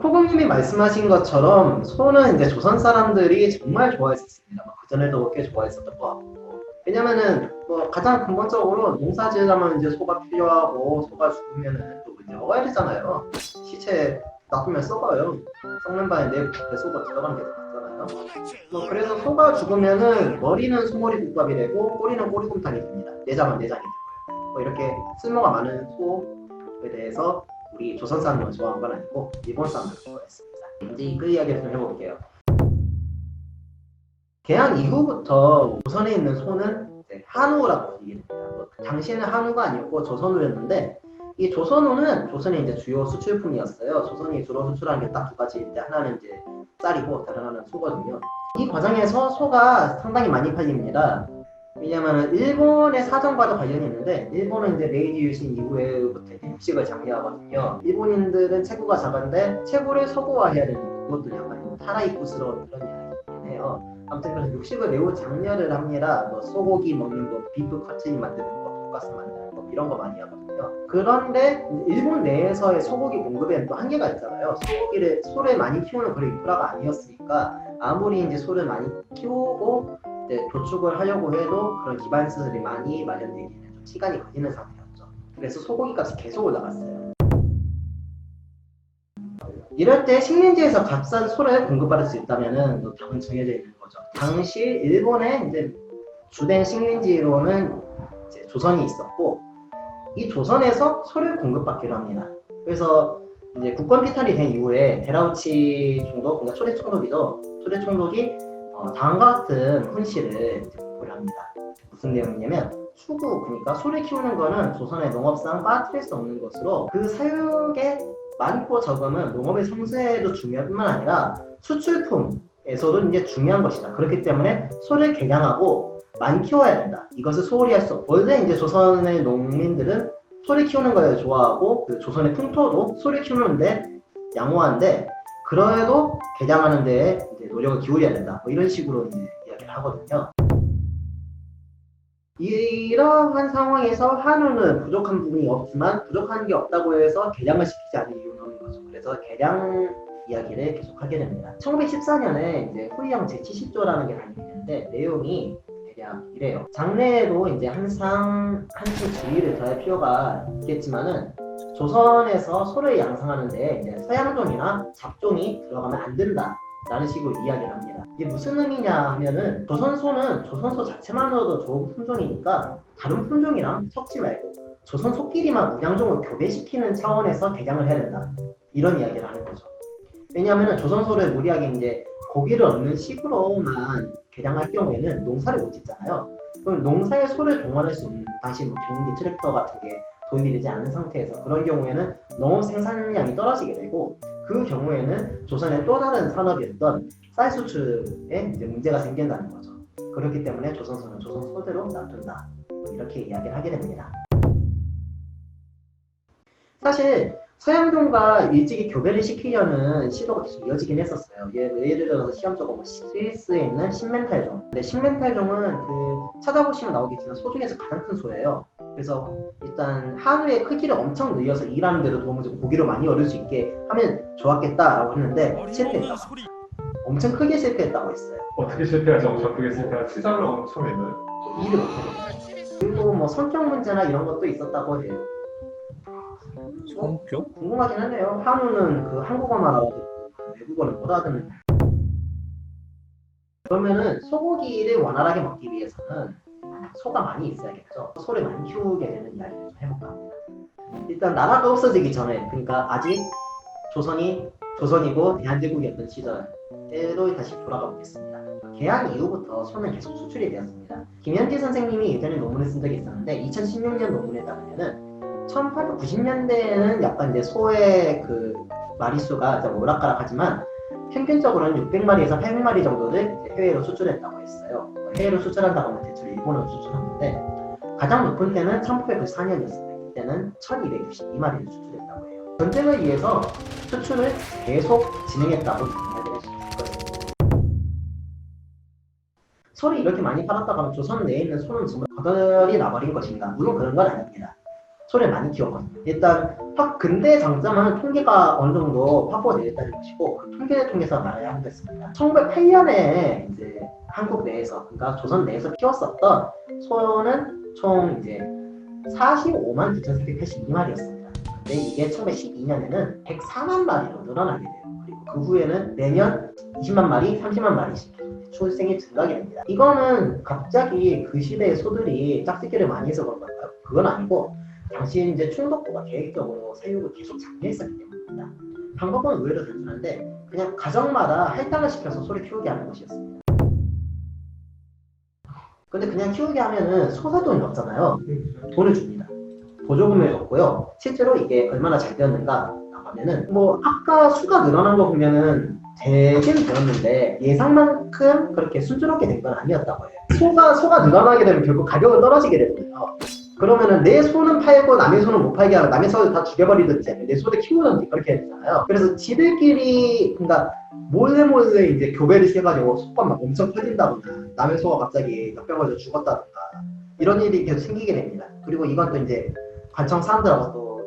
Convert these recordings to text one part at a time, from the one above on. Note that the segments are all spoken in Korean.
포공님이 말씀하신 것처럼 소는 이제 조선 사람들이 정말 좋아했었습니다. 그전에도 꽤 좋아했었던 것 같고. 왜냐면은 뭐 가장 근본적으로 농사 지으려면 이제 소가 필요하고 소가 죽으면은 또 이제 먹어야 되잖아요. 시체 놔두면 썩어요. 썩는 바에 내 뱃속으로 들어가는 게 더 낫잖아요. 뭐 그래서 소가 죽으면은 머리는 소머리 국밥이 되고 꼬리는 꼬리곰탕이 됩니다. 내장은 내장이 되고요. 뭐 이렇게 쓸모가 많은 소에 대해서 우리 조선 사람들만 좋아한 건 아니고 일본 사람들도 좋아했습니다. 이제 그 이야기를 좀 해볼게요. 개항 이후부터 조선에 있는 소는 한우라고 얘기됩니다. 당시에는 한우가 아니었고 조선우였는데 이 조선우는 조선의 이제 주요 수출품이었어요. 조선이 주로 수출하는 게 딱 두 가지인데 하나는 이제 쌀이고 다른 하나는 소거든요. 이 과정에서 소가 상당히 많이 팔립니다. 왜냐하면 일본의 사정과도 관련이 있는데 일본은 이제 메이지 유신 이후에부터 육식을 장려하거든요. 일본인들은 체구가 작은데 체구를 서구화해야 되는 것도 약간 타라이쿠스러운 그런 이야기긴 해요. 아무튼 그래서 육식을 매우 장려를 합니다. 뭐 소고기 먹는 거, 비프 커트니 만드는 거, 돈가스 만드는 거 이런 거 많이 하거든요. 그런데 일본 내에서의 소고기 공급에는 또 한계가 있잖아요. 소를 많이 키우는 그런 인프라가 아니었으니까 아무리 이제 소를 많이 키우고 도축을 하려고 해도 그런 기반 시설이 많이 마련되기는 좀 시간이 걸리는 상태였죠. 그래서 소고기 값이 계속 올라갔어요. 이럴 때 식민지에서 값싼 소를 공급받을 수 있다면은 답은 정해져 있는 거죠. 당시 일본의 이제 주된 식민지로는 이제 조선이 있었고 이 조선에서 소를 공급받기로 합니다. 그래서 이제 국권 피탈이 된 이후에 데라우치 총독, 그러니까 초대 총독이죠. 초대 총독이 다음과 같은 훈시를 공포를 합니다. 무슨 내용이냐면 수구, 그러니까 소를 키우는 거는 조선의 농업상 빠뜨릴 수 없는 것으로 그 사육의 많고 적음은 농업의 성수에도 중요할 뿐만 아니라 수출품에서도 이제 중요한 것이다. 그렇기 때문에 소를 개량하고 많이 키워야 된다. 이것을 소홀히 할 수 없고 원래 이제 조선의 농민들은 소를 키우는 걸 좋아하고 그 조선의 풍토도 소를 키우는데 양호한데 그래도 개량하는 데에 이제 노력을 기울여야 된다. 뭐 이런 식으로 이제 이야기를 하거든요. 이러한 상황에서 한우는 부족한 부분이 없지만 부족한 게 없다고 해서 개량을 시키지 않는 이유는 없는 거죠. 그래서 개량 이야기를 계속하게 됩니다. 1914년에 이제 후이영 제70조라는 게 발표되는데 내용이 대략 이래요. 장래에도 이제 항상 한층 주의를 더할 필요가 있겠지만은 조선에서 소를 양성하는데 이제 서양종이나 잡종이 들어가면 안 된다. 라는 식으로 이야기를 합니다. 이게 무슨 의미냐 하면은 조선소는 조선소 자체만으로도 좋은 품종이니까 다른 품종이랑 섞지 말고 조선소끼리만 우량종을 교배시키는 차원에서 개량을 해야 된다. 이런 이야기를 하는 거죠. 왜냐하면 조선소를 무리하게 이제 고기를 얻는 식으로만 개량할 경우에는 농사를 못 짓잖아요. 그럼 농사에 소를 동원할 수 있는 당시 뭐 경운기 트랙터 같은 게 도입이 되지 않은 상태에서 그런 경우에는 농업 생산량이 떨어지게 되고 그 경우에는 조선의 또 다른 산업이었던 쌀 수출에 이제 문제가 생긴다는 거죠. 그렇기 때문에 조선소는 조선소대로 놔둔다. 이렇게 이야기를 하게 됩니다. 사실 서양종과 일찍이 교배를 시키려는 시도가 계속 이어지긴 했었어요. 예를 들어서 시험적으로 뭐 스위스에 있는 신멘탈종. 근데 신멘탈종은 그 찾아보시면 나오겠지만 소 중에서 가장 큰 소예요. 그래서 일단 한우의 크기를 엄청 늘려서 일하는 데도 도움을 주고 고기를 많이 얻을 수 있게 하면 좋았겠다라고 했는데 실패했다고. 엄청 크게 실패했다고 했어요. 어떻게 실패하죠? 엄청 크게 실패하죠. 시장을 엄청 했나요? 일을 못하겠어요. 그리고 뭐 성격 문제나 이런 것도 있었다고 해요. 성격? 궁금하긴 하네요. 한우는 그 한국어만 알아듣고 외국어는 못 알아듣는. 그러면은 소고기를 원활하게 먹기 위해서는 소가 많이 있어야겠죠. 소를 많이 키우게 되는 이야기를 좀 해볼까 합니다. 일단 나라가 없어지기 전에, 그러니까 아직 조선이고 대한제국이었던 시절로 다시 돌아가 보겠습니다. 개항 이후부터 소는 계속 수출이 되었습니다. 김현기 선생님이 예전에 논문을 쓴 적이 있었는데 2016년 논문에 따르면은 1890년대에는 약간 이제 소의 그 마리수가 좀 오락가락하지만 평균적으로는 600마리에서 800마리 정도를 해외로 수출했다고 했어요. 해외로 수출한다고 하면 대충 일본으로 수출하는데 가장 높은 때는 1994년이었어요. 이때는 1262마리를 수출했다고 해요. 전쟁을 위해서 수출을 계속 진행했다고 이야기를 했습니다. 소를 이렇게 많이 팔았다가 하면 조선 내에 있는 소는 정말 거덜이 나버린 것입니다. 물론 그런 건 아닙니다. 소를 많이 키웠거든요. 일단 근대 장점은 통계가 어느 정도 확보되었다는 것이고 그 통계를 통해서 말해야 하겠습니다. 1908년에 이제 한국 내에서 그러니까 조선 내에서 키웠었던 소는 총 이제 45만 9,382마리였습니다. 근데 이게 1912년에는 104만 마리로 늘어나게 돼요. 그리고 그 후에는 매년 20만 마리, 30만 마리씩 출생이 증가하게 됩니다. 이거는 갑자기 그 시대의 소들이 짝짓기를 많이 해서 그런 걸까요? 그건 아니고 당시 이제 충덕부가 계획적으로 사육을 계속 장려했었기 때문입니다. 방법은 의외로 단순한데 그냥 가정마다 할당을 시켜서 소를 키우게 하는 것이었습니다. 근데 그냥 키우게 하면은 소사돈이 없잖아요. 돈을 줍니다. 보조금을 줬고요. 실제로 이게 얼마나 잘 되었는가 하면은 뭐 아까 수가 늘어난 거 보면은 되긴 되었는데 예상만큼 그렇게 순조롭게 된 건 아니었다고 해요. 소가 늘어나게 되면 결국 가격은 떨어지게 되거든요. 그러면은 내 소는 팔고 남의 소는 못 팔게 하고 남의 소를 다 죽여버리든지 내 소를 키우든지 그렇게 되잖아요. 그래서 지들끼리 그러니까 몰래 이제 교배를 시켜가지고 소가 막 엄청 퍼진다거나 남의 소가 갑자기 역병을 죽었다던가 이런 일이 계속 생기게 됩니다. 그리고 이건 또 이제 관청 사람들하고 또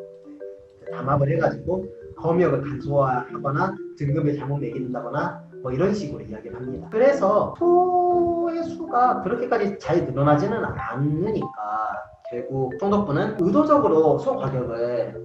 담합을 해가지고 검역을 간소화하거나 등급을 잘못 매긴다거나 뭐 이런 식으로 이야기를 합니다. 그래서 소의 수가 그렇게까지 잘 늘어나지는 않으니까 결국 총독부는 의도적으로 소 가격을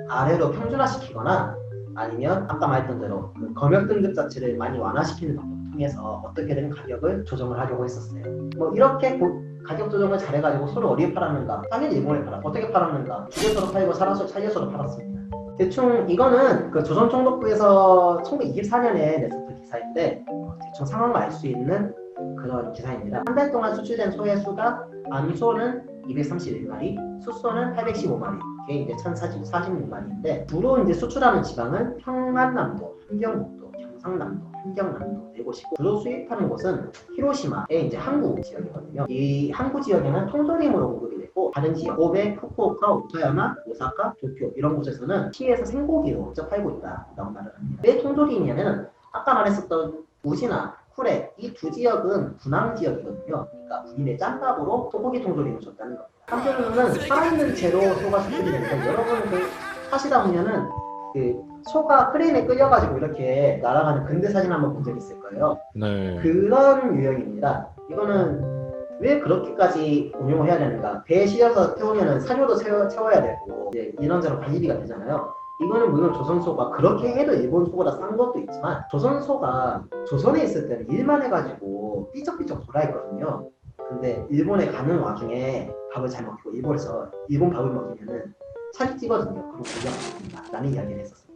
아래로 평준화시키거나 아니면 아까 말했던 대로 그 검역 등급 자체를 많이 완화시키는 방법을 통해서 어떻게든 가격을 조정을 하려고 했었어요. 뭐 이렇게 가격 조정을 잘해가지고 소를 어디에 팔았는가? 당연히 일본에 팔았고 어떻게 팔았는가? 죽여서도 팔고 살려서도 팔았습니다. 대충 이거는 그 조선 총독부에서 1924년에 냈었던 기사인데 대충 상황을 알 수 있는 그런 기사입니다. 한 달 동안 수출된 소의 수가 암소는 231마리, 수소는 815마리, 이게 이제 1046마리인데 주로 이제 수출하는 지방은 평안남도, 함경북도, 경상남도, 함경남도 네 곳이고 주로 수입하는 곳은 히로시마의 이제 항구 지역이거든요. 이 항구 지역에는 통조림으로 공급이 되고 다른 지역, 고베, 후쿠오카, 오카야마, 오사카, 도쿄 이런 곳에서는 시에서 생고기로 직접 팔고 있다라고 말을 합니다. 왜 통조림이냐면 아까 말했었던 우시나 쿠레 이 두 지역은 군항 지역이거든요. 그러니까 군인의 짬밥으로 소고기 통조림을 줬다는 겁니다. 한편으로는 살아있는 채로 소가 수출이 되는데 여러분 그 하시다 보면은 그 소가 크레인에 끌려가지고 이렇게 날아가는 근대 사진 한번 본 적 있을 거예요. 네. 그런 유형입니다. 이거는 왜 그렇게까지 운용을 해야 되는가? 배에 실려서 태우면은 사료도 채워야 되고 이제 이런저런 관리비가 되잖아요. 이거는 물론 조선소가 그렇게 해도 일본 소보다 싼 것도 있지만 조선소가 조선에 있을 때는 일만 해가지고 삐쩍삐쩍 돌아있거든요. 근데 일본에 가는 와중에 밥을 잘 먹고 일본 밥을 먹이면은 살이 찌거든요. 그럼 불량합니다 라는 이야기를 했었습니다.